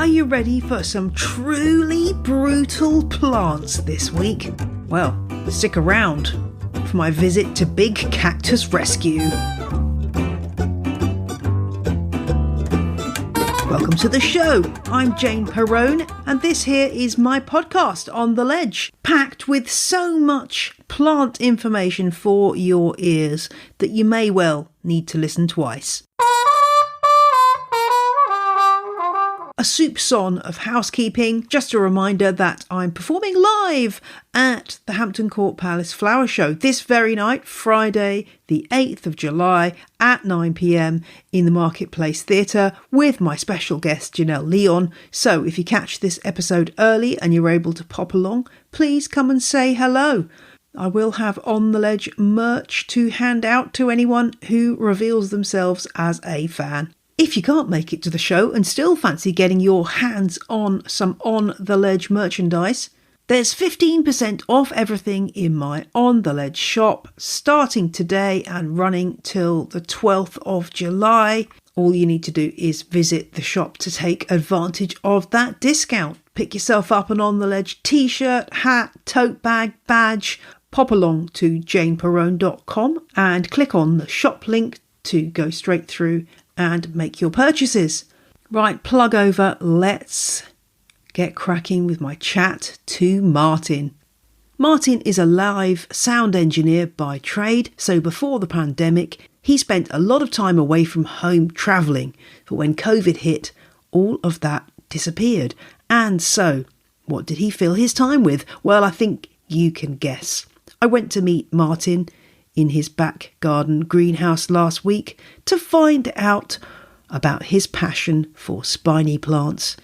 Are you ready for some truly brutal plants this week? Well, stick around for my visit to Big Cactus Rescue. Welcome to the show. I'm Jane Perrone, and this here is my podcast On the Ledge, packed with so much plant information for your ears that you may well need to listen twice. A soupçon of housekeeping. Just a reminder that I'm performing live at the Hampton Court Palace Flower Show this very night, Friday the 8th of July at 9 p.m. in the Marketplace Theatre with my special guest Janelle Leon. So if you catch this episode early and you're able to pop along, please come and say hello. I will have On the Ledge merch to hand out to anyone who reveals themselves as a fan. If you can't make it to the show and still fancy getting your hands on some On the Ledge merchandise, there's 15% off everything in my On the Ledge shop, starting today and running till the 12th of July. All you need to do is visit the shop to take advantage of that discount. Pick yourself up an On the Ledge t-shirt, hat, tote bag, badge. Pop along to janeperrone.com and click on the shop link to go straight through and make your purchases. Right, plug over. Let's get cracking with my chat to Martin. Martin is a live sound engineer by trade, so before the pandemic, he spent a lot of time away from home travelling. But when COVID hit, all of that disappeared. And so, what did he fill his time with? Well, I think you can guess. I went to meet Martin in his back garden greenhouse last week to find out about his passion for spiny plants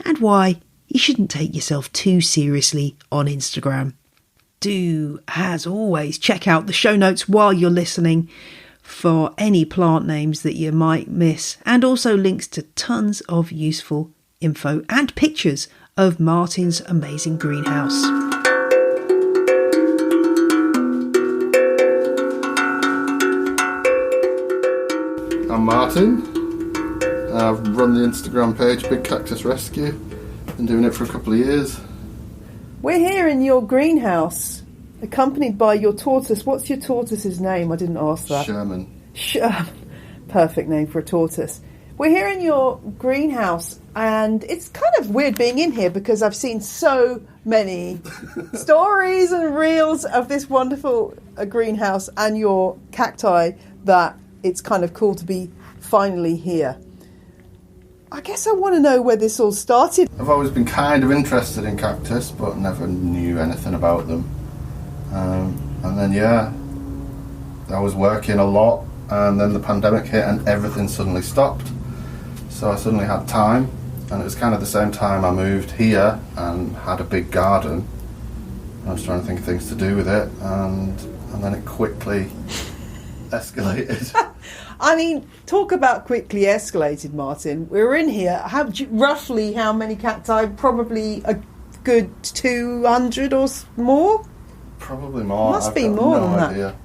and why you shouldn't take yourself too seriously on Instagram. Do, as always, check out the show notes while you're listening for any plant names that you might miss, and also links to tons of useful info and pictures of Martin's amazing greenhouse. I'm Martin. I've run the Instagram page Big Cactus Rescue. Been doing it for a couple of years. We're here in your greenhouse, accompanied by your tortoise. What's your tortoise's name? I didn't ask that. Sherman. Perfect name for a tortoise. We're here in your greenhouse, and it's kind of weird being in here because I've seen so many stories and reels of this wonderful greenhouse and your cacti that it's kind of cool to be finally here. I guess I want to know where this all started. I've always been kind of interested in cactus, but never knew anything about them. And then, I was working a lot, and then the pandemic hit and everything suddenly stopped. So I suddenly had time, and it was kind of the same time I moved here and had a big garden. I was trying to think of things to do with it, and then it quickly escalated. I mean, talk about quickly escalated, Martin. We're in here. Roughly how many cacti? Probably a good 200 or more? Probably more. Must be more than that. Idea.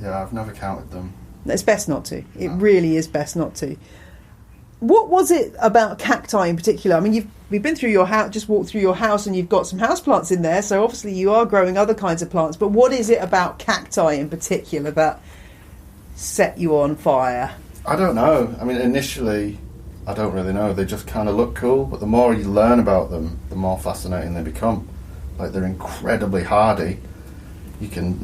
Yeah, I've never counted them. It's best not to. It really is best not to. What was it about cacti in particular? I mean, we've been through your house, just walked through your house, and you've got some houseplants in there, so obviously you are growing other kinds of plants. But what is it about cacti in particular that set you on fire? I don't know. I mean, initially, I don't really know. They just kind of look cool, but the more you learn about them, the more fascinating they become. Like, they're incredibly hardy. You can,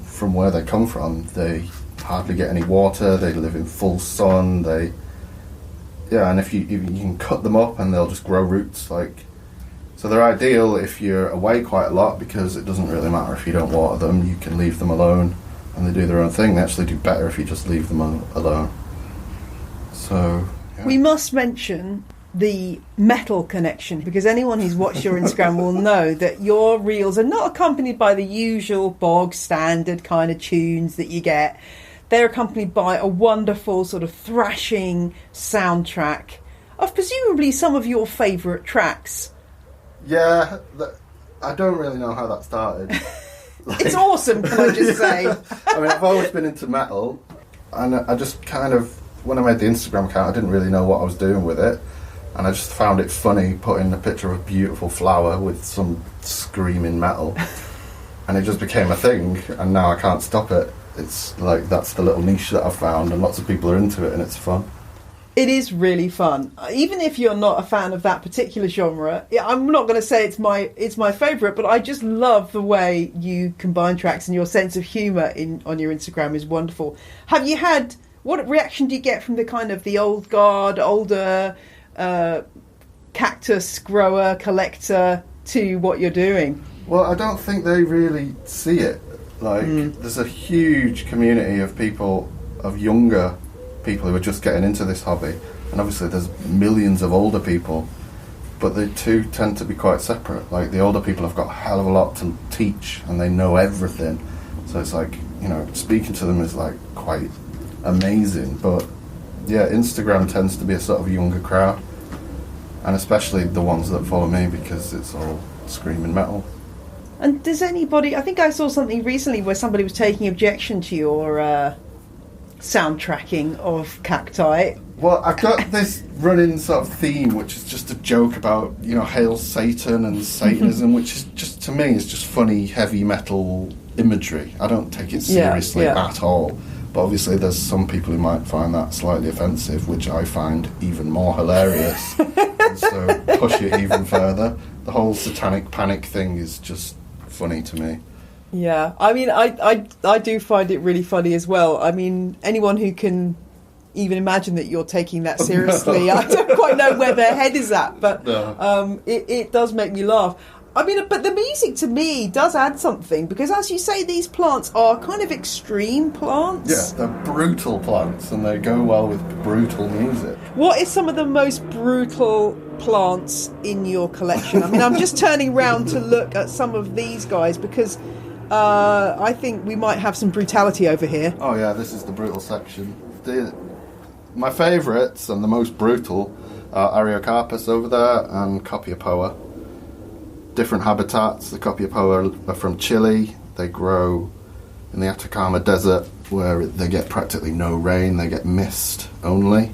from where they come from, they hardly get any water, they live in full sun, and if you can cut them up and they'll just grow roots, so they're ideal if you're away quite a lot, because it doesn't really matter if you don't water them, you can leave them alone and they do their own thing. They actually do better if you just leave them alone. So, yeah. We must mention the metal connection, because anyone who's watched your Instagram will know that your reels are not accompanied by the usual bog standard kind of tunes that you get. They're accompanied by a wonderful sort of thrashing soundtrack of presumably some of your favourite tracks. Yeah, I don't really know how that started. It's awesome, can I just say? I mean, I've always been into metal, and I just kind of, when I made the Instagram account, I didn't really know what I was doing with it. And I just found it funny putting a picture of a beautiful flower with some screaming metal. And it just became a thing, and now I can't stop it. It's like, that's the little niche that I've found, and lots of people are into it, and it's fun. It is really fun. Even if you're not a fan of that particular genre, I'm not going to say it's my favourite, but I just love the way you combine tracks, and your sense of humour on your Instagram is wonderful. Have you had, what reaction do you get from the kind of the old guard, older cactus grower, collector to what you're doing? Well, I don't think they really see it. Like, there's a huge community of people, of younger people who are just getting into this hobby. And obviously there's millions of older people, but the two tend to be quite separate. Like, the older people have got a hell of a lot to teach, and they know everything. So it's like, you know, speaking to them is like quite amazing. But yeah, Instagram tends to be a sort of younger crowd. And especially the ones that follow me, because it's all screaming metal. And does anybody... I think I saw something recently where somebody was taking objection to your sound tracking of cacti. Well, I've got this running sort of theme, which is just a joke about, you know, Hail Satan and Satanism, which is just, to me, is just funny, heavy metal imagery. I don't take it seriously at all. But obviously there's some people who might find that slightly offensive, which I find even more hilarious. And so push it even further. The whole satanic panic thing is just funny to me. Yeah, I mean, I do find it really funny as well. I mean, anyone who can even imagine that you're taking that seriously, I don't quite know where their head is at, but it does make me laugh. I mean, but the music to me does add something, because as you say, these plants are kind of extreme plants. Yeah, they're brutal plants, and they go well with brutal music. What is some of the most brutal plants in your collection? I mean, I'm just turning round to look at some of these guys, because I think we might have some brutality over here. Oh yeah, this is the brutal section. My favourites and the most brutal are Ariocarpus over there and Copiopoa. Different habitats. The Copiopoa are from Chile. They grow in the Atacama Desert, where they get practically no rain. They get mist only,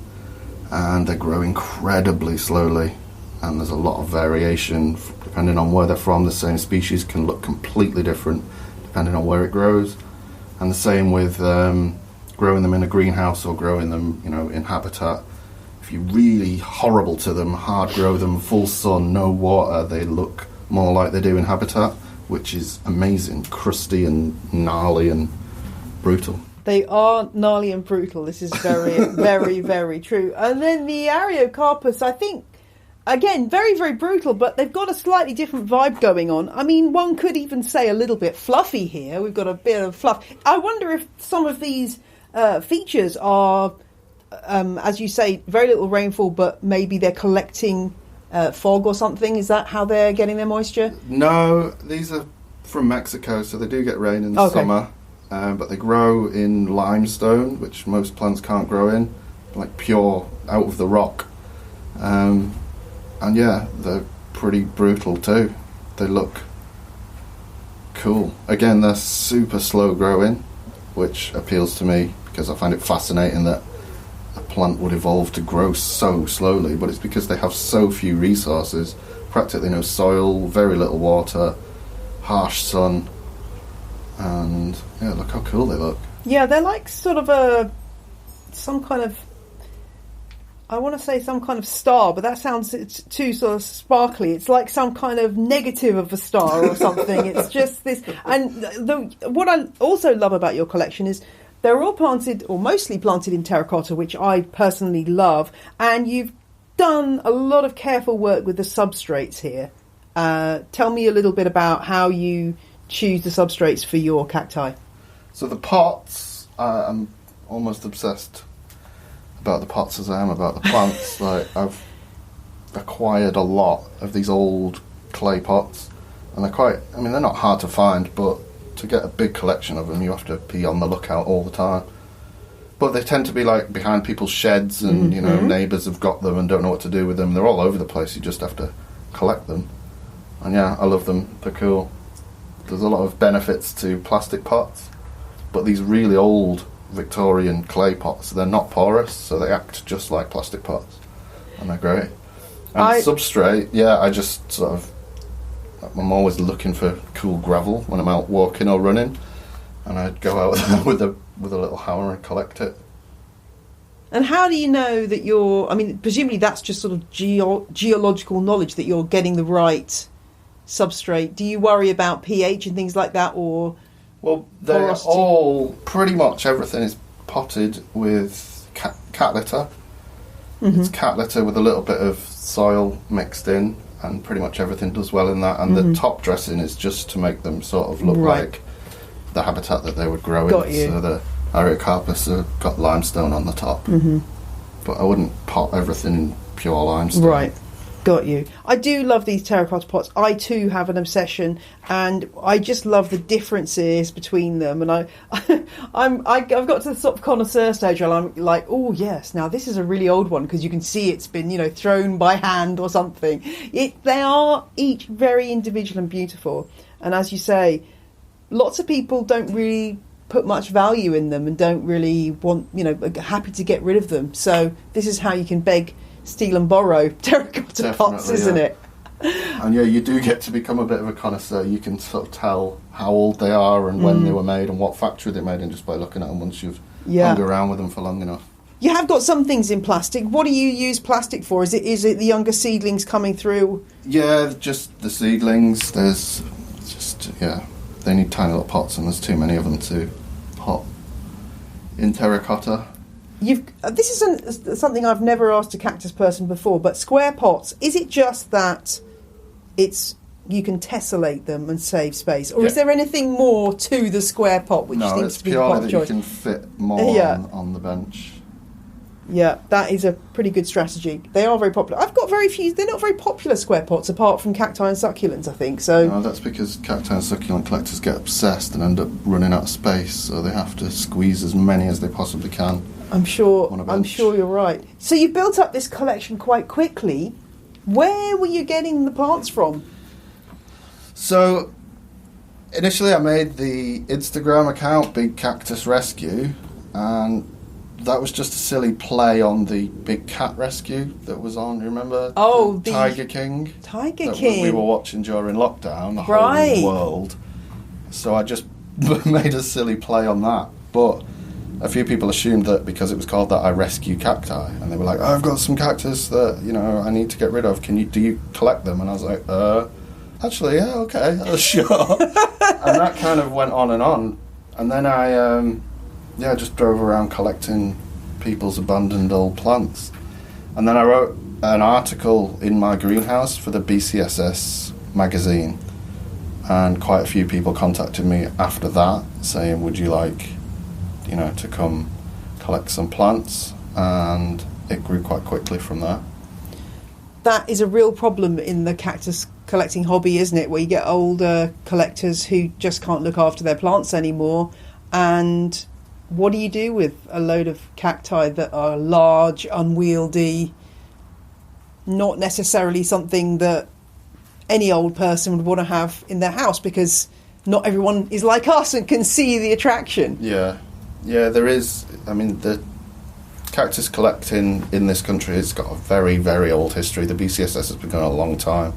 and they grow incredibly slowly, and there's a lot of variation depending on where they're from. The same species can look completely different depending on where it grows. And the same with growing them in a greenhouse or growing them, you know, in habitat. If you're really horrible to them, hard grow them, full sun, no water, they look more like they do in habitat, which is amazing, crusty and gnarly and brutal. They are gnarly and brutal. This is very, very, very true. And then the Ariocarpus, I think, again, very, very brutal, but they've got a slightly different vibe going on. I mean, one could even say a little bit fluffy here. We've got a bit of fluff. I wonder if some of these features are, as you say, very little rainfall, but maybe they're collecting fog or something. Is that how they're getting their moisture? No, these are from Mexico, so they do get rain in the summer, but they grow in limestone, which most plants can't grow in, like pure out of the rock. And yeah, they're pretty brutal too. They look cool. Again, they're super slow growing, which appeals to me because I find it fascinating that a plant would evolve to grow so slowly, but it's because they have so few resources, practically no soil, very little water, harsh sun, and yeah, look how cool they look. Yeah, they're like sort of some kind of, I want to say some kind of star, but that sounds too sort of sparkly. It's like some kind of negative of a star or something. It's just this. And what I also love about your collection is they're all planted, or mostly planted in terracotta, which I personally love. And you've done a lot of careful work with the substrates here. Tell me a little bit about how you choose the substrates for your cacti. So the pots, I'm almost obsessed about the pots as I am about the plants. Like, I've acquired a lot of these old clay pots, and they're not hard to find, but to get a big collection of them you have to be on the lookout all the time. But they tend to be like behind people's sheds, and you know, neighbours have got them and don't know what to do with them. They're all over the place, you just have to collect them. And yeah, I love them, they're cool. There's a lot of benefits to plastic pots, but these really old Victorian clay pots, they're not porous, so they act just like plastic pots, and they're great. And substrate, yeah, I just sort of, I'm always looking for cool gravel when I'm out walking or running, and I'd go out there with a little hammer and collect it. And how do you know that presumably that's just sort of geological knowledge that you're getting the right substrate. Do you worry about pH and things like that, or? Well, they're all, pretty much everything is potted with cat litter. Mm-hmm. It's cat litter with a little bit of soil mixed in, and pretty much everything does well in that. And the top dressing is just to make them sort of look like the habitat that they would grow in. So the Ariocarpus have got limestone on the top. Mm-hmm. But I wouldn't pot everything in pure limestone. Right. Got you. I do love these terracotta pots. I too have an obsession, and I just love the differences between them. And I've got to the sort of connoisseur stage where I'm like, oh yes, now this is a really old one because you can see it's been thrown by hand or something. They are each very individual and beautiful. And as you say, lots of people don't really put much value in them and don't really want, happy to get rid of them. So this is how you can beg, steal and borrow terracotta pots, isn't it? And you do get to become a bit of a connoisseur. You can sort of tell how old they are and when they were made and what factory they made in just by looking at them once you've hung around with them for long enough. You have got some things in plastic. What do you use plastic for? Is it the younger seedlings coming through? Yeah, just the seedlings. There's they need tiny little pots, and there's too many of them to pot in terracotta. This isn't something I've never asked a cactus person before, but square pots, is it just that you can tessellate them and save space, or is there anything more to the square pot which seems to be the pot choice? No, it's purely that you can fit more on the bench. Yeah, that is a pretty good strategy. They are very popular. I've got very few. They're not very popular square pots, apart from cacti and succulents, I think. So no, that's because cacti and succulent collectors get obsessed and end up running out of space, so they have to squeeze as many as they possibly can. I'm sure you're right. So you built up this collection quite quickly. Where were you getting the plants from? So initially I made the Instagram account Big Cactus Rescue, and that was just a silly play on the Big Cat Rescue that was on, you remember? Oh, the Tiger King. Tiger King. We were watching during lockdown, the whole world. So I just made a silly play on that. But a few people assumed that because it was called that, I rescue cacti. And they were like, I've got some cactus that, I need to get rid of. Do you collect them? And I was like, actually, yeah, okay, sure. And that kind of went on. And then I just drove around collecting people's abandoned old plants. And then I wrote an article in my greenhouse for the BCSS magazine. And quite a few people contacted me after that saying, would you like, to come collect some plants? And it grew quite quickly from there. That is a real problem in the cactus collecting hobby, isn't it? Where you get older collectors who just can't look after their plants anymore. And what do you do with a load of cacti that are large, unwieldy, not necessarily something that any old person would want to have in their house, because not everyone is like us and can see the attraction? Yeah, there is. I mean, the cactus collecting in this country has got a very, very old history. The BCSS has been going a long time.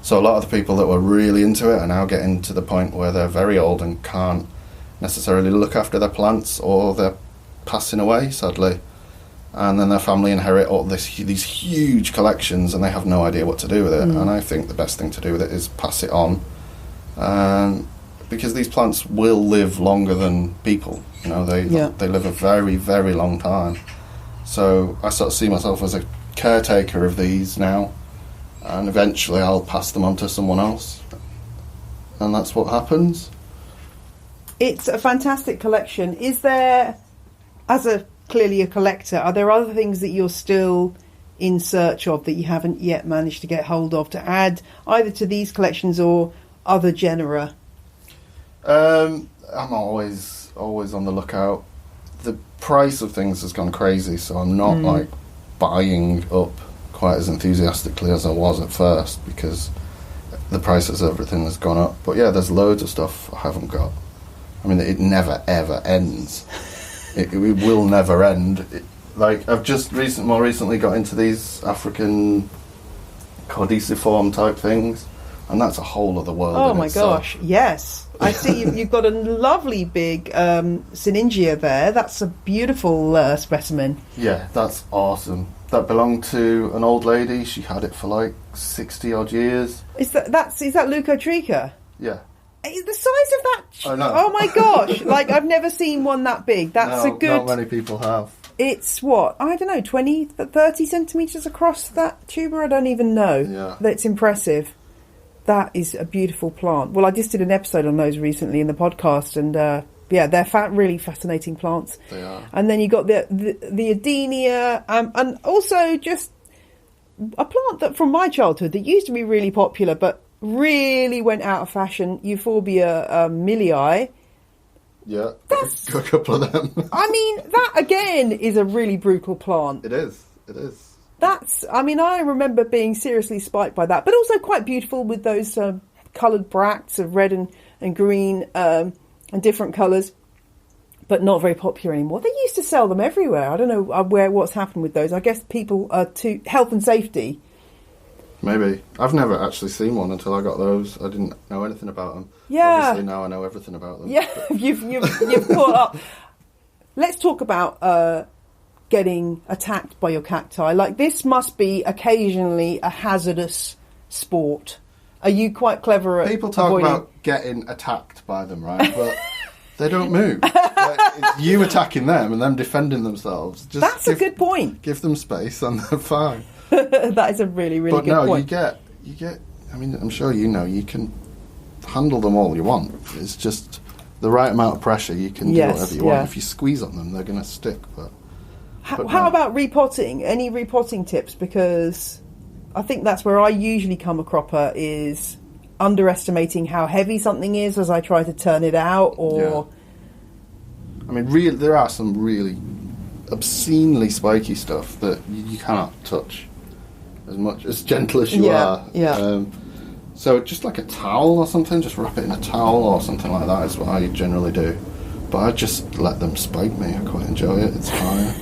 So a lot of the people that were really into it are now getting to the point where they're very old and can't necessarily look after their plants, or they're passing away, sadly. And then their family inherit all these huge collections, and they have no idea what to do with it. And I think the best thing to do with it is pass it on. Because these plants will live longer than people. They live a very, very long time. So I sort of see myself as a caretaker of these now, and eventually I'll pass them on to someone else. And that's what happens. It's a fantastic collection. Is there, clearly a collector, are there other things that you're still in search of that you haven't yet managed to get hold of to add either to these collections or other genera? I'm always on the lookout. The price of things has gone crazy, so I'm not buying up quite as enthusiastically as I was at first, because the prices of everything has gone up. But yeah, there's loads of stuff I haven't got. I mean, it never ever ends. It will never end. I've just more recently got into these African caudiciform type things, and that's a whole other world. Oh my gosh, yes. I see you've got a lovely big Syningia there. That's a beautiful specimen. Yeah, that's awesome. That belonged to an old lady. She had it for like 60 odd years. Is that Leucotricha? Yeah. The size of that... Oh my gosh. Like, I've never seen one that big. That's a good... Not many people have. It's what? I don't know, 20, 30 centimetres across that tuber? I don't even know. Yeah. That's impressive. That is a beautiful plant. Well, I just did an episode on those recently in the podcast, and they're really fascinating plants. They are. And then you got the Adenia, and also just a plant that from my childhood that used to be really popular, but really went out of fashion. Euphorbia millii. Yeah, got a couple of them. I mean, that again is a really brutal plant. It is. I remember being seriously spiked by that, but also quite beautiful with those coloured bracts of red and green and different colours, but not very popular anymore. They used to sell them everywhere. I don't know what's happened with those. I guess people are too... Health and safety. Maybe. I've never actually seen one until I got those. I didn't know anything about them. Yeah. Obviously now I know everything about them. Yeah, you've caught up. Let's talk about getting attacked by your cacti. Like, this must be occasionally a hazardous sport. Are you quite clever at People talk avoiding... about getting attacked by them, right? But they don't move. It's you attacking them and them defending themselves. That's a good point. Give them space and they're fine. That is a really, really good point. But no, you get. I mean, I'm sure you know you can handle them all you want. It's just the right amount of pressure. You can do whatever you want. If you squeeze on them, they're going to stick. But how about repotting? Any repotting tips? Because I think that's where I usually come a cropper, is underestimating how heavy something is as I try to turn it out. Or I mean, there are some really obscenely spiky stuff that you cannot touch. As gentle as you are. Yeah. So just like a towel or something, just wrap it in a towel or something like that is what I generally do. But I just let them spike me. I quite enjoy it. It's fine.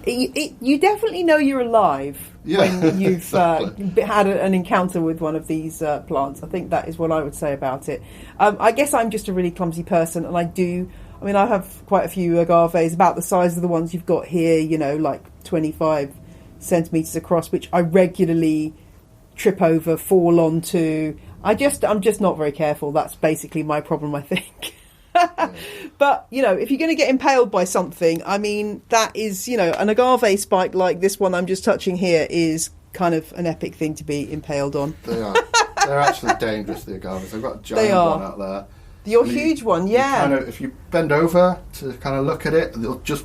You definitely know you're alive when you've exactly. had an encounter with one of these plants. I think that is what I would say about it. I guess I'm just a really clumsy person, and I have quite a few agaves about the size of the ones you've got here, like 25 centimetres across, which I regularly trip over, fall onto. I'm just not very careful. That's basically my problem, I think. But, if you're going to get impaled by something, I mean, that is, an agave spike like this one I'm just touching here is kind of an epic thing to be impaled on. They are. They're actually dangerous, the agaves. I've got a giant one out there. Your huge one, yeah. If you bend over to kind of look at it,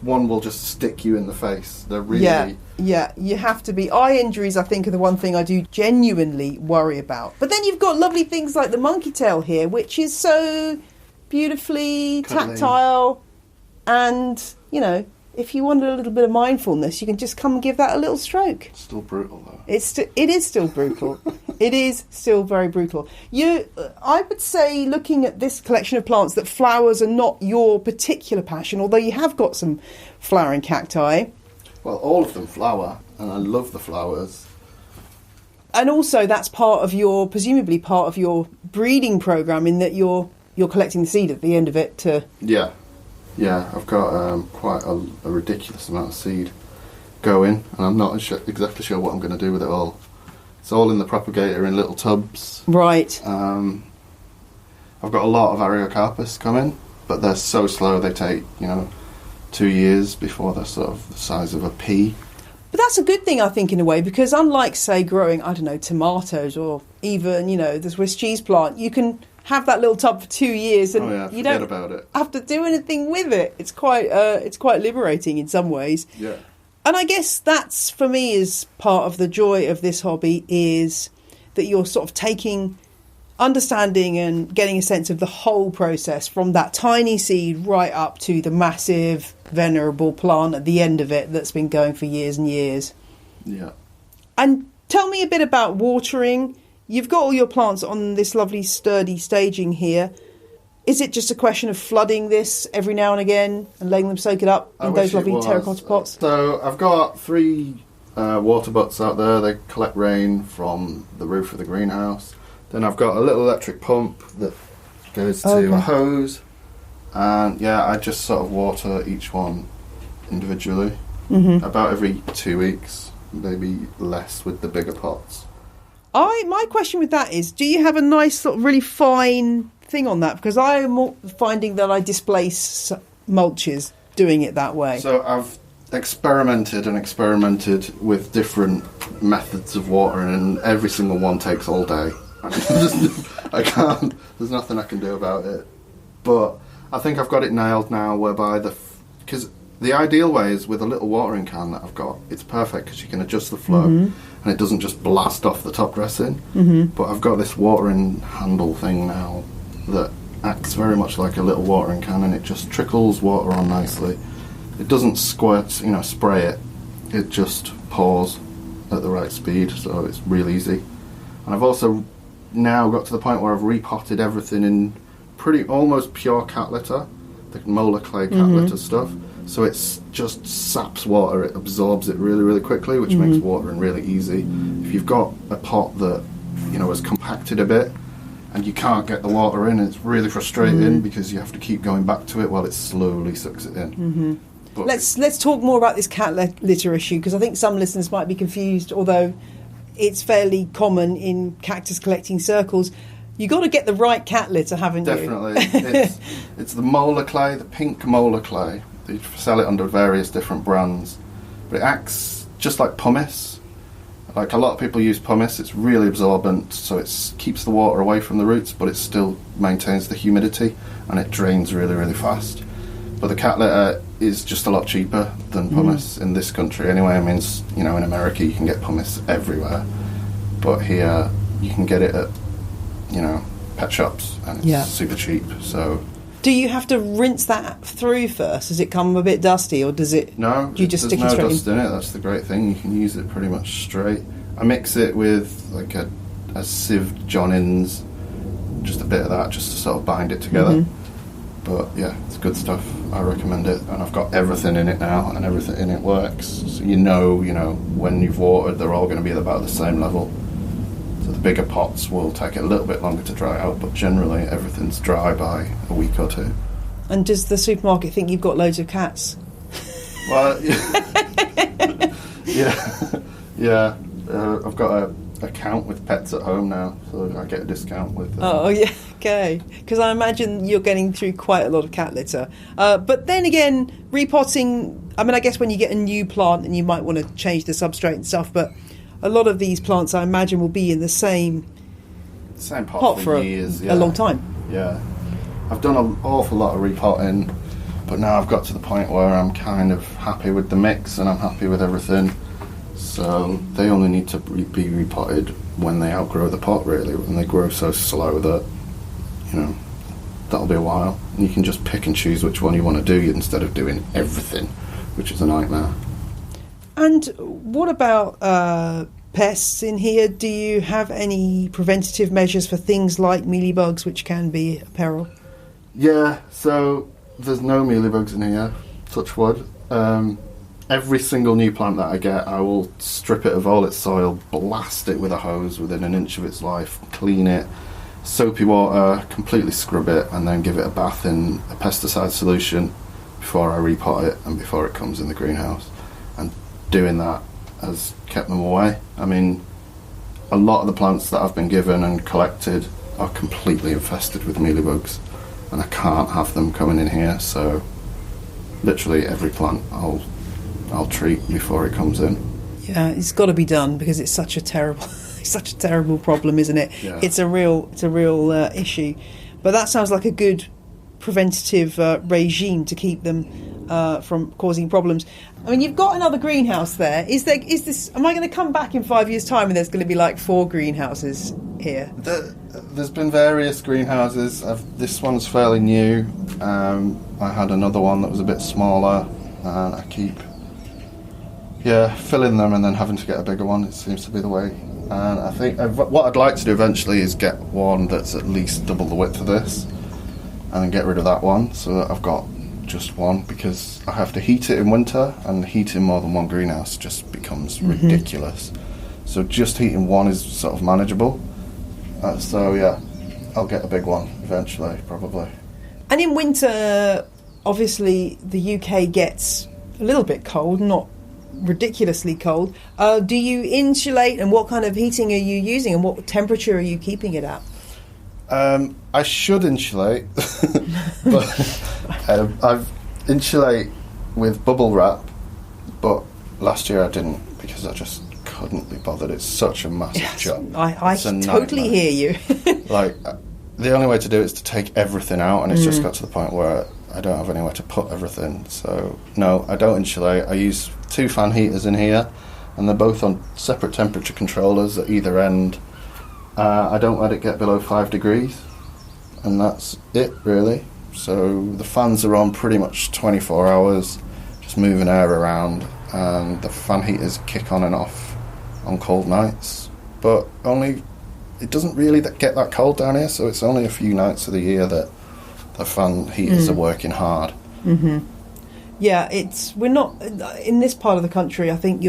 one will just stick you in the face. They're really... Yeah, you have to be... Eye injuries, I think, are the one thing I do genuinely worry about. But then you've got lovely things like the monkey tail here, which is so beautifully tactile. And, if you wanted a little bit of mindfulness, you can just come and give that a little stroke. It's still brutal, though. It is still brutal. It is still very brutal. I would say, looking at this collection of plants, that flowers are not your particular passion, although you have got some flowering cacti. Well, all of them flower, and I love the flowers. And also, that's presumably part of your breeding program, in that you're collecting the seed at the end of it to... Yeah, I've got quite a ridiculous amount of seed going, and I'm not exactly sure what I'm going to do with it all. It's all in the propagator in little tubs. Right. I've got a lot of Ariocarpus coming, but they're so slow. They take 2 years before they're sort of the size of a pea. But that's a good thing, I think, in a way, because unlike, say, growing, tomatoes or even, the Swiss cheese plant, you can have that little tub for 2 years and you don't have to do anything with it. It's quite liberating in some ways. Yeah. And I guess that's, for me, is part of the joy of this hobby, is that you're sort of understanding and getting a sense of the whole process, from that tiny seed right up to the massive, venerable plant at the end of it that's been going for years and years. Yeah. And tell me a bit about watering. You've got all your plants on this lovely sturdy staging here. Is it just a question of flooding this every now and again and letting them soak it up in those lovely terracotta pots? So I've got 3 water butts out there. They collect rain from the roof of the greenhouse. Then I've got a little electric pump that goes to a hose. And yeah, I just sort of water each one individually. About every 2 weeks, maybe less with the bigger pots. My question with that is, do you have a nice sort of really fine thing on that? Because I'm finding that I displace mulches doing it that way. So I've experimented with different methods of watering, and every single one takes all day. I can't. There's nothing I can do about it. But I think I've got it nailed now, whereby because the ideal way is with a little watering can that I've got. It's perfect because you can adjust the flow and it doesn't just blast off the top dressing. But I've got this watering handle thing now that acts very much like a little watering can, and it just trickles water on nicely. It doesn't squirt, spray it. It just pours at the right speed, so it's real easy. And I've also now got to the point where I've repotted everything in pretty almost pure cat litter, the molar clay cat litter stuff. So it's just saps water, it absorbs it really, really quickly, which makes watering really easy. If you've got a pot that, has compacted a bit and you can't get the water in, it's really frustrating because you have to keep going back to it while it slowly sucks it in. But Let's talk more about this cat litter issue, because I think some listeners might be confused, although it's fairly common in cactus collecting circles. You got to get the right cat litter, haven't you? Definitely. It's the molar clay, the pink molar clay. They sell it under various different brands, but it acts just like pumice. Like a lot of people use pumice, it's really absorbent, so it keeps the water away from the roots, but it still maintains the humidity, and it drains really, really fast. But the cat litter is just a lot cheaper than pumice in this country anyway. I mean, in America you can get pumice everywhere, but here you can get it at, pet shops, and it's super cheap. So, do you have to rinse that through first? Does it come a bit dusty, or does it? No, do you just there's stick it no straight dust in it. That's the great thing. You can use it pretty much straight. I mix it with like a sieved John-Innes, just a bit of that, just to sort of bind it together. But yeah, it's good stuff. I recommend it, and I've got everything in it now, and everything in it works. So when you've watered, they're all going to be at about the same level. So the bigger pots will take it a little bit longer to dry out, but generally everything's dry by a week or two. And does the supermarket think you've got loads of cats? Well, yeah. I've got a account with Pets at Home now, so I get a discount with them. Oh, yeah, okay. Because I imagine you're getting through quite a lot of cat litter. But then again, repotting, I guess when you get a new plant and you might want to change the substrate and stuff, but a lot of these plants, I imagine, will be in the same pot for years, a long time. Yeah. I've done an awful lot of repotting, but now I've got to the point where I'm kind of happy with the mix and I'm happy with everything. So they only need to be repotted when they outgrow the pot, really, and they grow so slow that, that'll be a while. And you can just pick and choose which one you want to do instead of doing everything, which is a nightmare. And what about pests in here? Do you have any preventative measures for things like mealybugs, which can be a peril? Yeah, so there's no mealybugs in here, touch wood. Every single new plant that I get, I will strip it of all its soil, blast it with a hose within an inch of its life, clean it, soapy water, completely scrub it, and then give it a bath in a pesticide solution before I repot it and before it comes in the greenhouse. And doing that has kept them away. A lot of the plants that I've been given and collected are completely infested with mealybugs, and I can't have them coming in here, so literally every plant I'll treat before it comes in. Yeah, it's got to be done because it's such a terrible problem, isn't it? Yeah. It's a real issue. But that sounds like a good preventative regime to keep them from causing problems. You've got another greenhouse there. Is this? Am I going to come back in 5 years' time and there's going to be like 4 greenhouses here? There's been various greenhouses. This one's fairly new. I had another one that was a bit smaller, and I keep filling them and then having to get a bigger one. It seems to be the way. And I think what I'd like to do eventually is get one that's at least double the width of this, and then get rid of that one, so that I've got just one, because I have to heat it in winter, and heating more than one greenhouse just becomes ridiculous. So just heating one is sort of manageable. So yeah, I'll get a big one eventually, probably. And in winter, obviously the UK gets a little bit cold, not ridiculously cold. Do you insulate, and what kind of heating are you using, and what temperature are you keeping it at? I should insulate, but I've insulate with bubble wrap, but last year I didn't because I just couldn't be bothered. It's such a massive job. I totally hear you. Like, the only way to do it is to take everything out, and it's just got to the point where I don't have anywhere to put everything. So no, I don't insulate. I use 2 fan heaters in here, and they're both on separate temperature controllers at either end. I don't let it get below 5 degrees, and that's it really. So the fans are on pretty much 24 hours, just moving air around, and the fan heaters kick on and off on cold nights, but it doesn't really get that cold down here, so it's only a few nights of the year that the fan heaters are working hard. Yeah, we're not in this part of the country. I think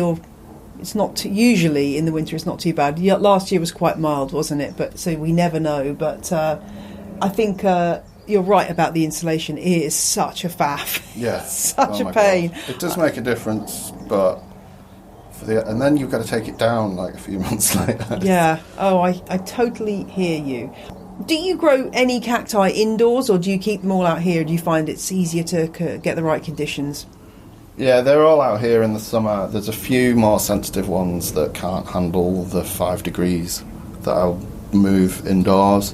it's not usually in the winter. It's not too bad. Last year was quite mild, wasn't it? But so we never know. But I think you're right about the insulation. It is such a faff. Yeah, such a pain. God. It does make a difference, but and then you've got to take it down like a few months later. Yeah. Oh, I totally hear you. Do you grow any cacti indoors, or do you keep them all out here? Do you find it's easier to get the right conditions? Yeah, they're all out here in the summer. There's a few more sensitive ones that can't handle the 5 degrees that I'll move indoors.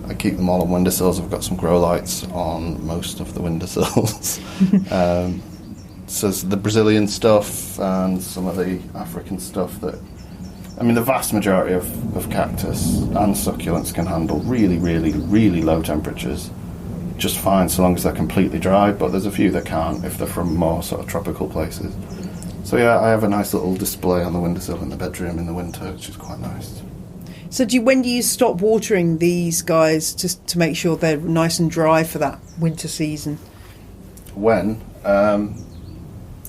I keep them all on windowsills. I've got some grow lights on most of the windowsills. So the Brazilian stuff and some of the African stuff the vast majority of cactus and succulents can handle really, really, really low temperatures just fine, so long as they're completely dry, but there's a few that can't if they're from more sort of tropical places. So yeah, I have a nice little display on the windowsill in the bedroom in the winter, which is quite nice. So when do you stop watering these guys just to make sure they're nice and dry for that winter season? When?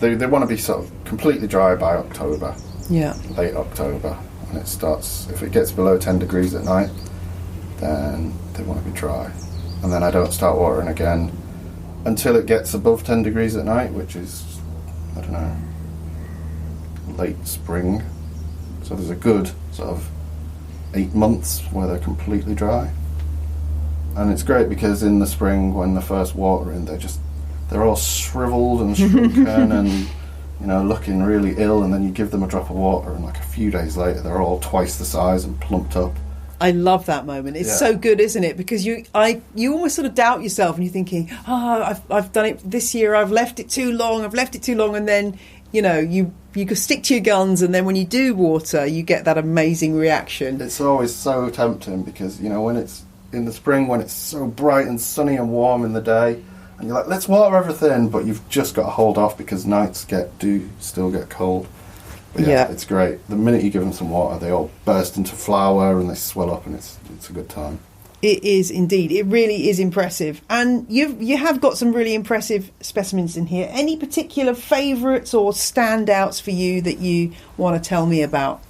They want to be sort of completely dry by October. Yeah. Late October. And it starts, if it gets below 10 degrees at night, then they want to be dry. And then I don't start watering again until it gets above 10 degrees at night, which is, I don't know, late spring. So there's a good sort of 8 months where they're completely dry. And it's great because in the spring, when they're first watering, they're all shriveled and shrunken and, looking really ill, and then you give them a drop of water and like a few days later they're all twice the size and plumped up. I love that moment. It's so good, isn't it? Because you almost sort of doubt yourself, and you're thinking, I've done it this year, I've left it too long, and then, you can stick to your guns, and then when you do water, you get that amazing reaction. It's always so tempting because, when it's in the spring, when it's so bright and sunny and warm in the day, and you're like, let's water everything, but you've just got to hold off because nights do still get cold. But yeah, it's great. The minute you give them some water, they all burst into flower and they swell up, and it's a good time. It is indeed. It really is impressive. And you have got some really impressive specimens in here. Any particular favourites or standouts for you that you want to tell me about?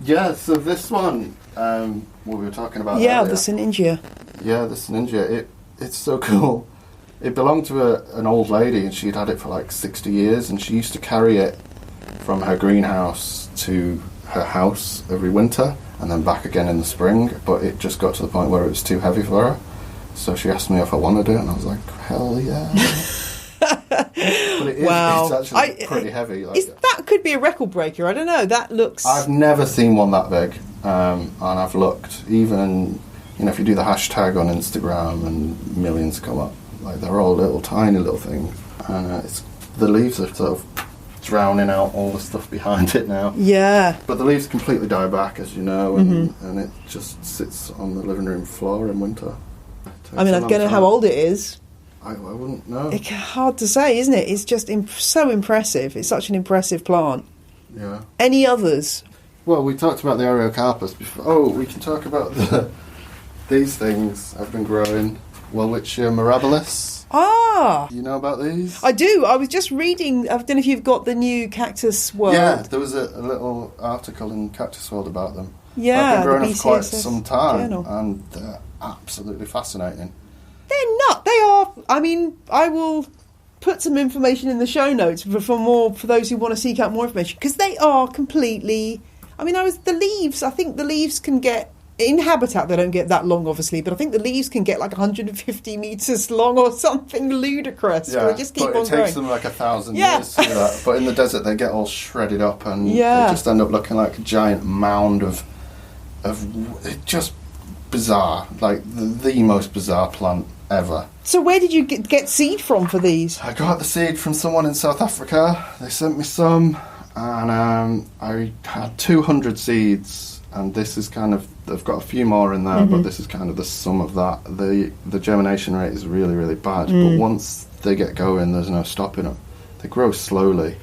Yeah, so this one, what we were talking about earlier. The Syningia. Yeah, the Syningia. It's so cool. It belonged to an old lady, and she'd had it for like 60 years, and she used to carry it from her greenhouse to her house every winter and then back again in the spring, but it just got to the point where it was too heavy for her, so she asked me if I wanted it, and I was like, hell yeah. But it's actually pretty heavy. That could be a record breaker. I don't know, that looks... I've never seen one that big, and I've looked, even if you do the hashtag on Instagram and millions come up, like they're all little tiny little things, and the leaves are sort of drowning out all the stuff behind it now. Yeah. But the leaves completely die back, as you know, and it just sits on the living room floor in winter. I don't know how old it is. I wouldn't know. It's hard to say, isn't it? It's just so impressive. It's such an impressive plant. Yeah. Any others? Well, we talked about the Areocarpus before. Oh, we can talk about these things I've been growing. Welwitschia mirabilis. Ah! You know about these? I do. I was just reading, I don't know if you've got the new Cactus World. Yeah, there was a little article in Cactus World about them. Yeah, I've been growing the them for quite BCSS some time, journal. and they're absolutely fascinating. They're not. They are. I mean, I will put some information in the show notes for those who want to seek out more information, because they are completely. I mean, the leaves. I think the leaves can get in habitat. They don't get that long, obviously, but I think the leaves can get like 150 meters long or something ludicrous. Yeah, They just keep but on it growing. takes them like 1,000 Yeah. years to do that. But in the desert, they get all shredded up, and Yeah. they just end up looking like a giant mound of just bizarre, like the most bizarre plant ever. So where did you get seed from for these? I got the seed from someone in South Africa. They sent me some, and I had 200 seeds, and this is kind of, they've got a few more in there, but this is kind of the sum of that. The germination rate is really, really bad, but once they get going, there's no stopping them. They grow slowly.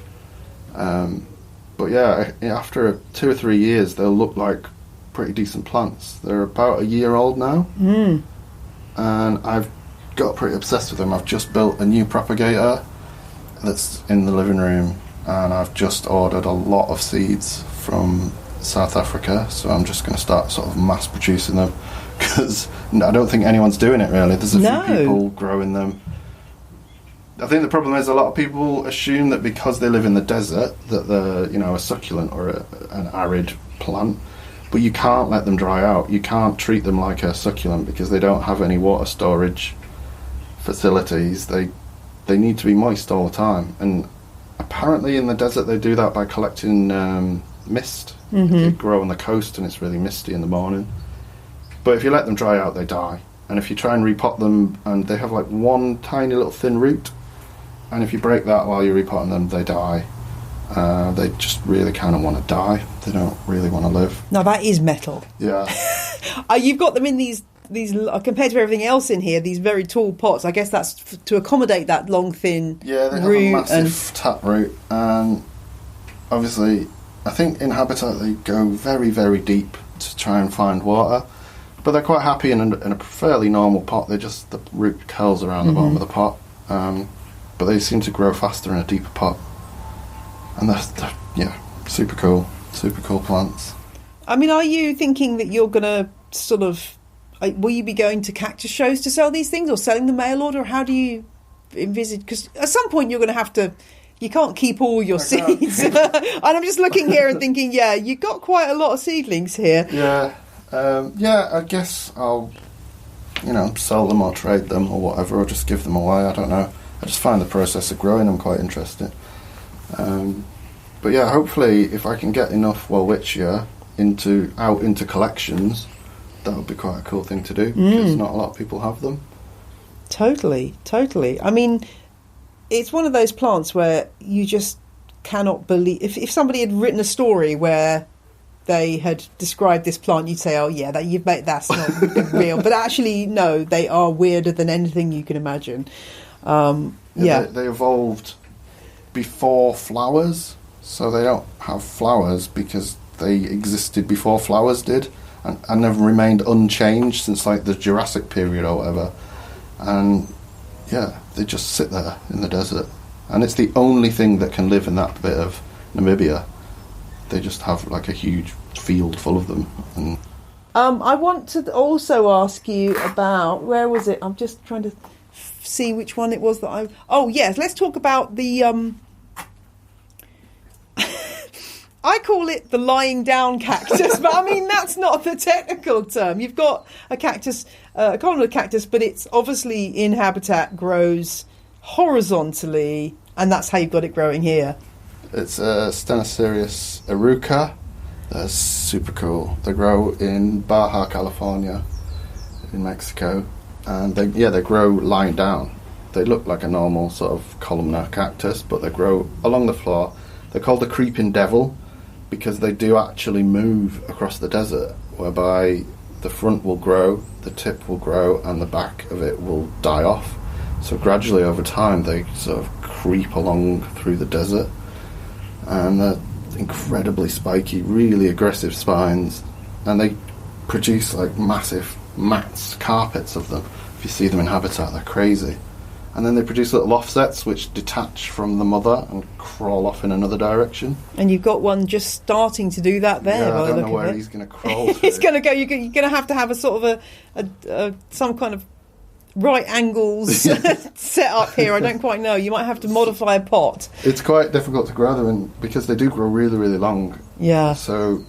But yeah, after 2 or 3 years, they'll look like pretty decent plants. They're about a year old now, and I've got pretty obsessed with them. I've just built a new propagator that's in the living room, and I've just ordered a lot of seeds from South Africa, so I'm just going to start sort of mass producing them, because I don't think anyone's doing it really. There's a few people growing them. I think the problem is a lot of people assume that because they live in the desert that they're, a succulent or an arid plant, but you can't let them dry out. You can't treat them like a succulent because they don't have any water storage facilities. They need to be moist all the time, and apparently in the desert they do that by collecting mist. They grow on the coast and it's really misty in the morning, but if you let them dry out they die. And if you try and repot them, and they have like one tiny little thin root, and if you break that while you're repotting them, they die. They just really kind of want to die. They don't really want to live. Now that is metal. Yeah. You've got them in these compared to everything else in here, these very tall pots. I guess that's to accommodate that long, thin Yeah, they root have a massive taproot, and obviously I think in habitat they go very, very deep to try and find water, but they're quite happy in a fairly normal pot. The root curls around the bottom of the pot, but they seem to grow faster in a deeper pot, and they're super cool plants. I mean, are you thinking that you're going to sort of... will you be going to cactus shows to sell these things, or selling the mail order? How do you envisage... Because at some point you're going to have to... You can't keep all your seeds. And I'm just looking here and thinking, yeah, you've got quite a lot of seedlings here. Yeah. I guess I'll, sell them or trade them or whatever, or just give them away. I don't know. I just find the process of growing them quite interesting. But yeah, hopefully if I can get enough Welwitschia out into collections, that would be quite a cool thing to do, because not a lot of people have them. Totally. I mean, it's one of those plants where you just cannot believe... If somebody had written a story where they had described this plant, you'd say, oh yeah, that's not real. But actually, no, they are weirder than anything you can imagine. They evolved before flowers, so they don't have flowers because they existed before flowers did, and have remained unchanged since like the Jurassic period or whatever. And yeah, they just sit there in the desert, and it's the only thing that can live in that bit of Namibia. They just have like a huge field full of them. And I want to also ask you about, where was it? I'm just trying to see which one it was that I... Oh yes, let's talk about the I call it the lying down cactus, but I mean that's not the technical term. You've got a cactus, a columnar cactus, but it's obviously in habitat, grows horizontally, and that's how you've got it growing here. It's a Stenoserius eruca. They're super cool. They grow in Baja California, in Mexico, and they grow lying down. They look like a normal sort of columnar cactus, but they grow along the floor. They're called the creeping devil because they do actually move across the desert, whereby the front will grow, the tip will grow, and the back of it will die off. So gradually over time they sort of creep along through the desert, and they're incredibly spiky, really aggressive spines, and they produce like massive mats, carpets of them. If you see them in habitat, they're crazy. And then they produce little offsets which detach from the mother and crawl off in another direction. And you've got one just starting to do that there. Yeah, by I don't the know look where of it. he's going to crawl. He's going to go. You're going to have a sort of a some kind of right angles set up here. I don't quite know. You might have to modify a pot. It's quite difficult to grow them in because they do grow really, really long. Yeah. So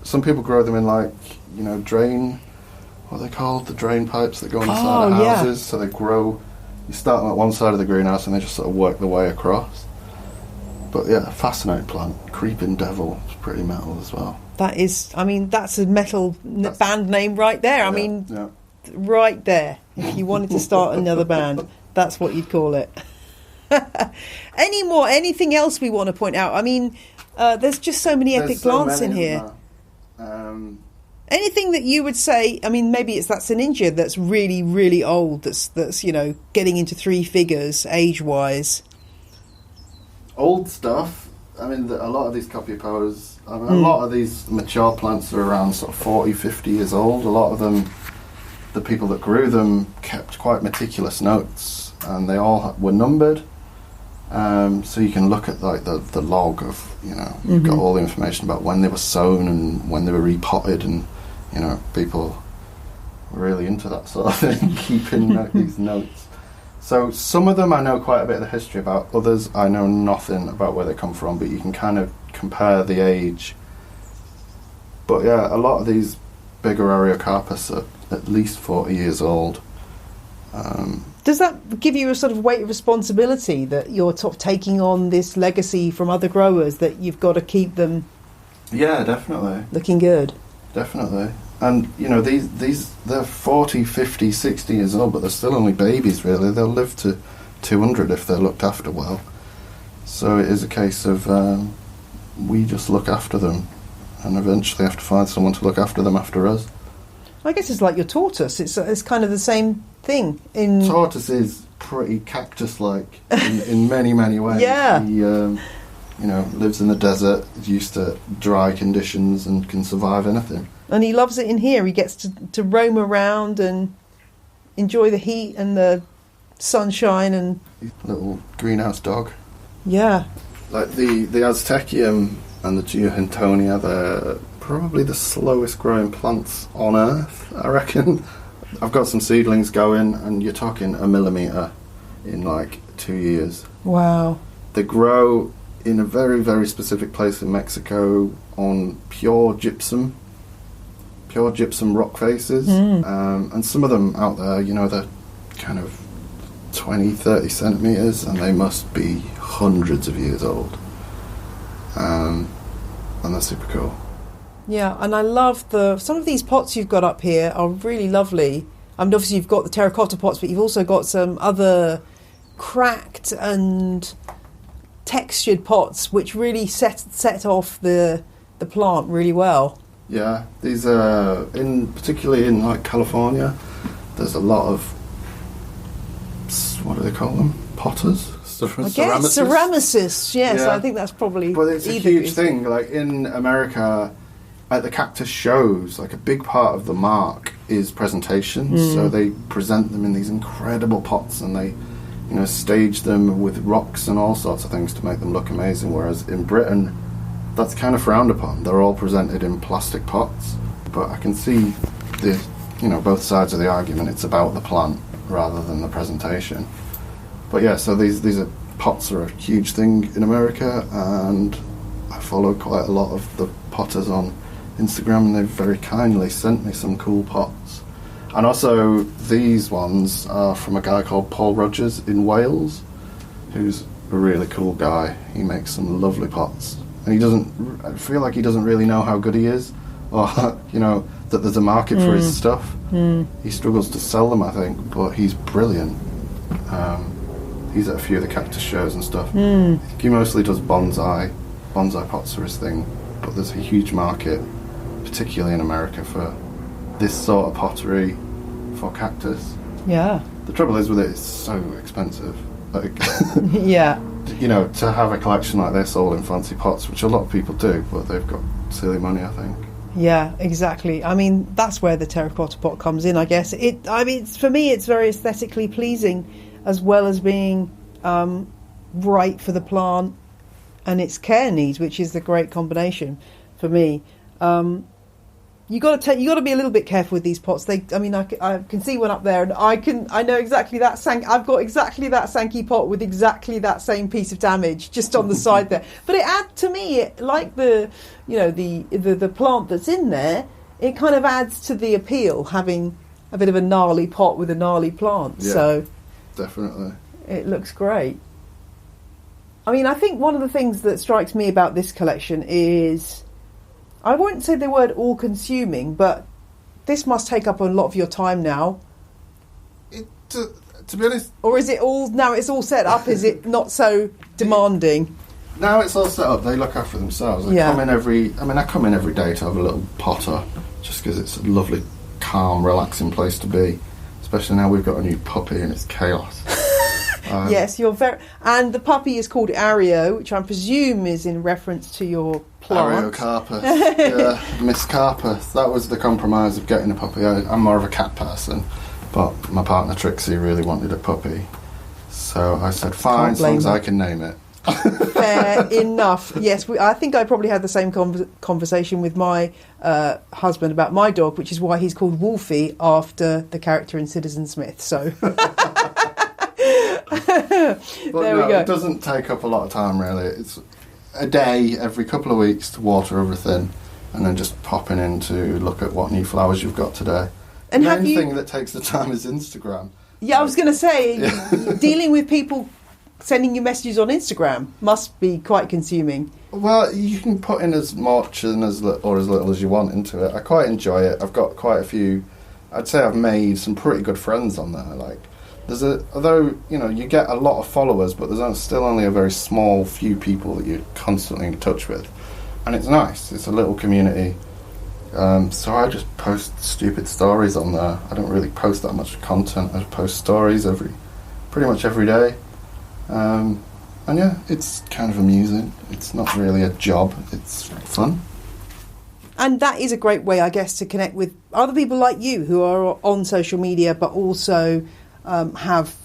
some people grow them in drain. What are they called? The drain pipes that go on the side of houses. So they grow. You start them at one side of the greenhouse and they just sort of work their way across. But yeah, fascinating plant. Creeping Devil is pretty metal as well. That is, I mean, that's a metal band name right there. Right there. If you wanted to start another band, that's what you'd call it. Anything else we want to point out? I mean, there's just so many epic plants in here. Anything that you would say, I mean, maybe it's that Sininja that's really, really old, that's getting into three figures age-wise. Old stuff. I mean, a lot of these copipos, a lot of these mature plants are around sort of 40, 50 years old. A lot of them, the people that grew them kept quite meticulous notes, and they all were numbered. So you can look at the log of, you've got all the information about when they were sown and when they were repotted, and people were really into that sort of thing, keeping these notes. So some of them I know quite a bit of the history about, others I know nothing about where they come from, but you can kind of compare the age. But yeah, a lot of these bigger Areocarpus are at least 40 years old. Does that give you a sort of weight of responsibility that you're sort of taking on this legacy from other growers, that you've got to keep them definitely looking good? Definitely. And, these they're 40, 50, 60 years old, but they're still only babies, really. They'll live to 200 if they're looked after well. So it is a case of we just look after them and eventually have to find someone to look after them after us. I guess it's like your tortoise. It's kind of the same thing. Tortoise is pretty cactus-like in many, many ways. Yeah. He, lives in the desert, is used to dry conditions and can survive anything. And he loves it in here. He gets to roam around and enjoy the heat and the sunshine and... Little greenhouse dog. Yeah. Like the Aztecium and the Geohintonia, they're probably the slowest growing plants on Earth, I reckon. I've got some seedlings going, and you're talking a millimetre in 2 years. Wow. They grow in a very, very specific place in Mexico on pure gypsum rock faces. And some of them out there, they're kind of 20, 30 centimetres, and they must be hundreds of years old. And they're super cool. Yeah, and I love some of these pots you've got up here are really lovely. I mean, obviously you've got the terracotta pots, but you've also got some other cracked and textured pots which really set off the plant really well. Yeah, these are particularly in California. There's a lot of, what do they call them? Potters. I guess ceramicists. Yes, yeah. I think that's probably. But it's a huge thing. In America, at the cactus shows, a big part of the mark is presentation. So they present them in these incredible pots, and they, stage them with rocks and all sorts of things to make them look amazing. Whereas in Britain, that's kind of frowned upon. They're all presented in plastic pots. But I can see both sides of the argument. It's about the plant rather than the presentation. But yeah, so these pots are a huge thing in America, and I follow quite a lot of the potters on Instagram, and they've very kindly sent me some cool pots. And also these ones are from a guy called Paul Rogers in Wales, who's a really cool guy. He makes some lovely pots, and I feel like he doesn't really know how good he is, or that there's a market for his stuff. He struggles to sell them, I think, but he's brilliant. He's at a few of the cactus shows and stuff. He mostly does bonsai pots are his thing, but there's a huge market, particularly in America, for this sort of pottery for cactus. Yeah. The trouble is with it, it's so expensive. Yeah. To have a collection like this all in fancy pots, which a lot of people do, but they've got silly money, I think. Yeah, exactly. I mean, that's where the terracotta pot comes in, I guess. For me, it's very aesthetically pleasing. as well as being right for the plant and its care needs, which is the great combination for me. You got to be a little bit careful with these pots. I can see one up there, and I know exactly that I've got exactly that Sankey pot with exactly that same piece of damage just on the side there. But like the plant that's in there, it kind of adds to the appeal, having a bit of a gnarly pot with a gnarly plant. Yeah, so definitely, it looks great. I mean, I think one of the things that strikes me about this collection is, I wouldn't say the word all-consuming, but this must take up a lot of your time now. To be honest... Or is it all... Now it's all set up, is it not so demanding? Now it's all set up, they look after themselves. I come in every day to have a little potter, just because it's a lovely, calm, relaxing place to be. Especially now we've got a new puppy and it's chaos. Yes, you're very... And the puppy is called Ario, which I presume is in reference to your plant. Ariocarpus. Yeah, Miss Carpus. That was the compromise of getting a puppy. I'm more of a cat person, but my partner Trixie really wanted a puppy. So I said, fine, as long as I can name it. Fair enough. Yes, I think I probably had the same conversation with my husband about my dog, which is why he's called Wolfie, after the character in Citizen Smith. So... There we go. It doesn't take up a lot of time, really. It's a day every couple of weeks to water everything, and then just popping in to look at what new flowers you've got today. And the main thing that takes the time is Instagram. Yeah, I was going to say, dealing with people sending you messages on Instagram must be quite consuming. Well, you can put in as much and as little as you want into it. I quite enjoy it. I've got quite a few. I'd say I've made some pretty good friends on there. Although you get a lot of followers, but there's still only a very small few people that you're constantly in touch with, and it's nice. It's a little community. So I just post stupid stories on there. I don't really post that much content. I post stories pretty much every day, and yeah, it's kind of amusing. It's not really a job. It's fun. And that is a great way, I guess, to connect with other people like you who are on social media, but also have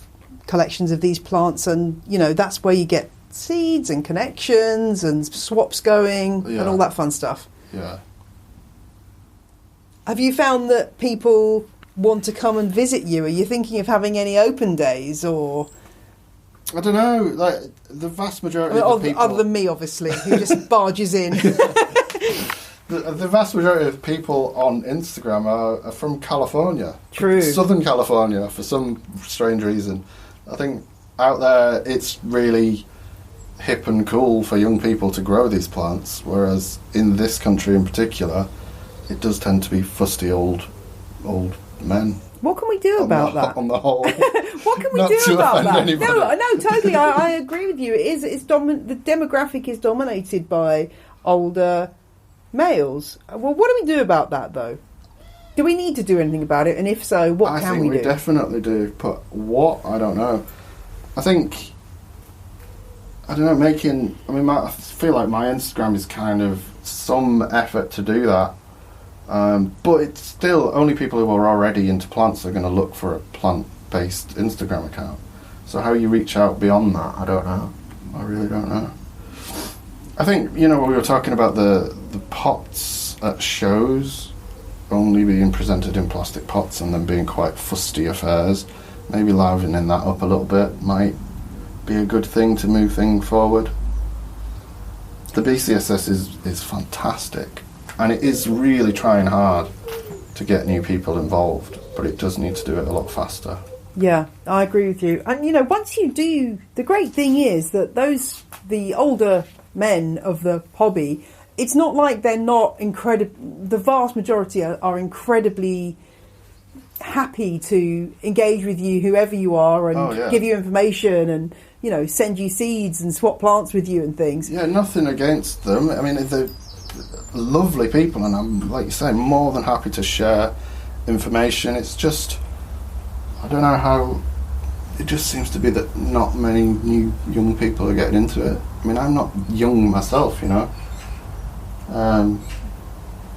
collections of these plants, and that's where you get seeds and connections and swaps going and all that fun stuff. Yeah. Have you found that people want to come and visit you? Are you thinking of having any open days, or? I don't know. Like the vast majority of the people, other than me, obviously, who just barges in. The vast majority of people on Instagram are from California. True. Southern California, for some strange reason. I think out there it's really hip and cool for young people to grow these plants, whereas in this country in particular, it does tend to be fusty old men. What can we do about that? On the whole. What can we do about that? No, totally. I agree with you. The demographic is dominated by older males. Well, what do we do about that, though? Do we need to do anything about it? And if so, what can we do? I think we definitely do. But what? I don't know. I think... I don't know, I feel like my Instagram is kind of some effort to do that. But it's still only people who are already into plants are going to look for a plant-based Instagram account. So how you reach out beyond that, I don't know. I really don't know. I think, we were talking about the pots at shows only being presented in plastic pots and then being quite fusty affairs. Maybe livening that up a little bit might be a good thing to move things forward. The BCSS is fantastic, and it is really trying hard to get new people involved, but it does need to do it a lot faster. Yeah, I agree with you. And once you do, the great thing is that the older men of the hobby, it's not like they're not the vast majority are incredibly happy to engage with you, whoever you are, and give you information and send you seeds and swap plants with you and things. Yeah, nothing against them. I mean, they're lovely people, and I'm, like you say, more than happy to share information. It's just, I don't know how, it just seems to be that not many new young people are getting into it. I mean, I'm not young myself, Don't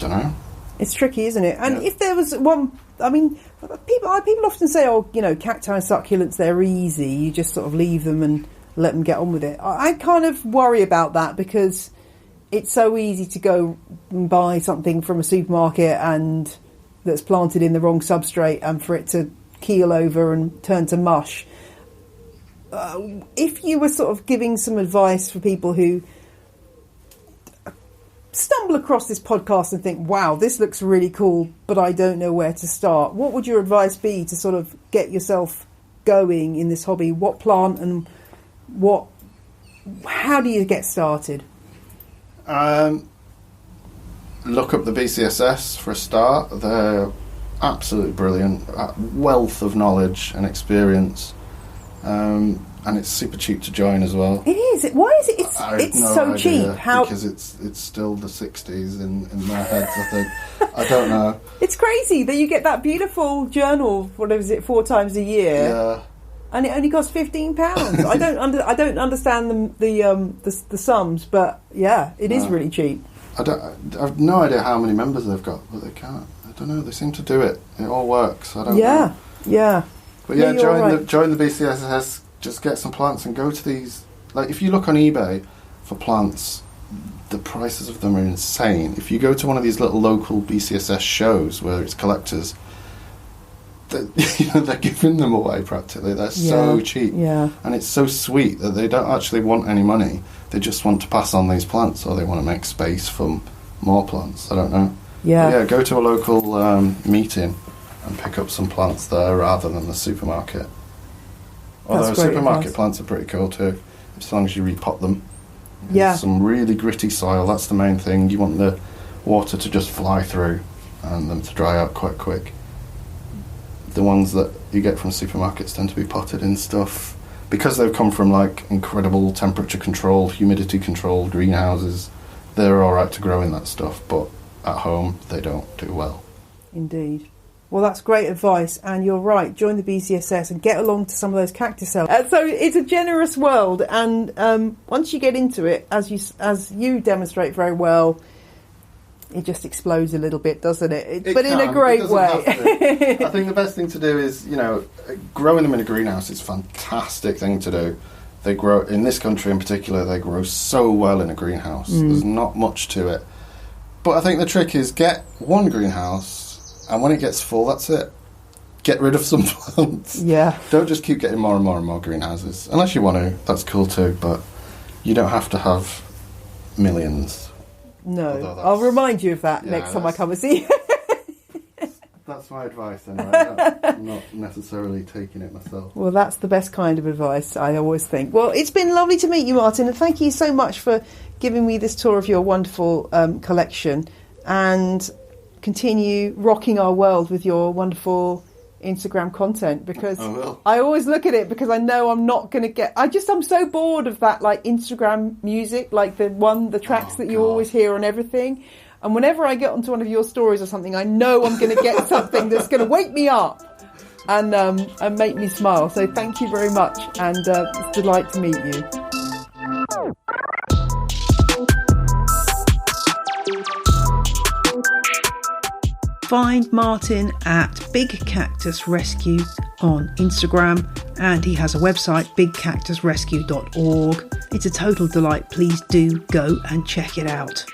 know. It's tricky, isn't it? And if there was one, I mean, people often say, oh, you know, cacti and succulents, they're easy. You just sort of leave them and let them get on with it. I kind of worry about that because it's so easy to go and buy something from a supermarket and that's planted in the wrong substrate and for it to keel over and turn to mush. If you were sort of giving some advice for people who stumble across this podcast and think, wow, this looks really cool, but I don't know where to start, what would your advice be to sort of get yourself going in this hobby? What plant and how do you get started? Look up the BCSS for a start. They're absolutely brilliant, wealth of knowledge and experience, and it's super cheap to join as well. It is. Why is it? It's no so idea, cheap. How? Because it's still the 60s in their heads. I think. I don't know. It's crazy that you get that beautiful journal. What is it? 4 times a year. Yeah. And it only costs £15. I don't understand the sums, but yeah, it is really cheap. I've no idea how many members they've got, but they can't. I don't know. They seem to do it. It all works. I don't know. Yeah. But yeah, join the BCSS. Just get some plants and go to these. Like, if you look on eBay for plants, the prices of them are insane. If you go to one of these little local BCSS shows where it's collectors, they're giving them away practically. They're so cheap. Yeah. And it's so sweet that they don't actually want any money. They just want to pass on these plants, or they want to make space for more plants. I don't know. Yeah. But yeah, go to a local meeting and pick up some plants there rather than the supermarket. Although supermarket plants are pretty cool too, as long as you repot them. Yeah. Some really gritty soil, that's the main thing. You want the water to just fly through and them to dry out quite quick. The ones that you get from supermarkets tend to be potted in stuff. Because they've come from like incredible temperature controlled, humidity controlled greenhouses, they're alright to grow in that stuff, but at home they don't do well. Indeed. Well, that's great advice, and you're right. Join the BCSS and get along to some of those cactus sales. So it's a generous world, and once you get into it, as you demonstrate very well, it just explodes a little bit, doesn't it? But in a great way. I think the best thing to do is, growing them in a greenhouse is a fantastic thing to do. They grow, in this country in particular, they grow so well in a greenhouse. There's not much to it. But I think the trick is get one greenhouse, and when it gets full, that's it. Get rid of some plants. Yeah. Don't just keep getting more and more and more greenhouses. Unless you want to, that's cool too, but you don't have to have millions. No, I'll remind you of that next time I come and see you. That's my advice anyway. I'm not necessarily taking it myself. Well, that's the best kind of advice, I always think. Well, it's been lovely to meet you, Martin, and thank you so much for giving me this tour of your wonderful collection, and continue rocking our world with your wonderful Instagram content, because I always look at it because I know I'm not going to get... I'm so bored of that, like, Instagram music, like the tracks that you always hear on everything. And whenever I get onto one of your stories or something, I know I'm going to get something that's going to wake me up and make me smile. So thank you very much, and it's a delight to meet you. Find Martin at Big Cactus Rescue on Instagram, and he has a website, bigcactusrescue.org. It's a total delight. Please do go and check it out.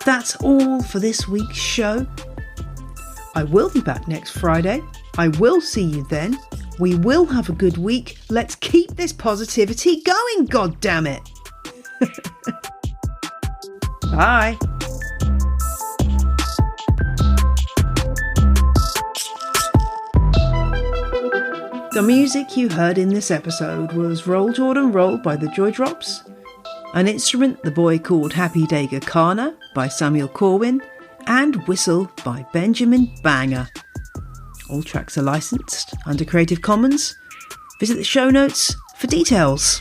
That's all for this week's show. I will be back next Friday. I will see you then. We will have a good week. Let's keep this positivity going, God damn it. Bye. The music you heard in this episode was Roll Jordan Roll by the Joy Drops, An Instrument the Boy Called Happy Dega Kana by Samuel Corwin, and Whistle by Benjamin Banger. All tracks are licensed under Creative Commons. Visit the show notes for details.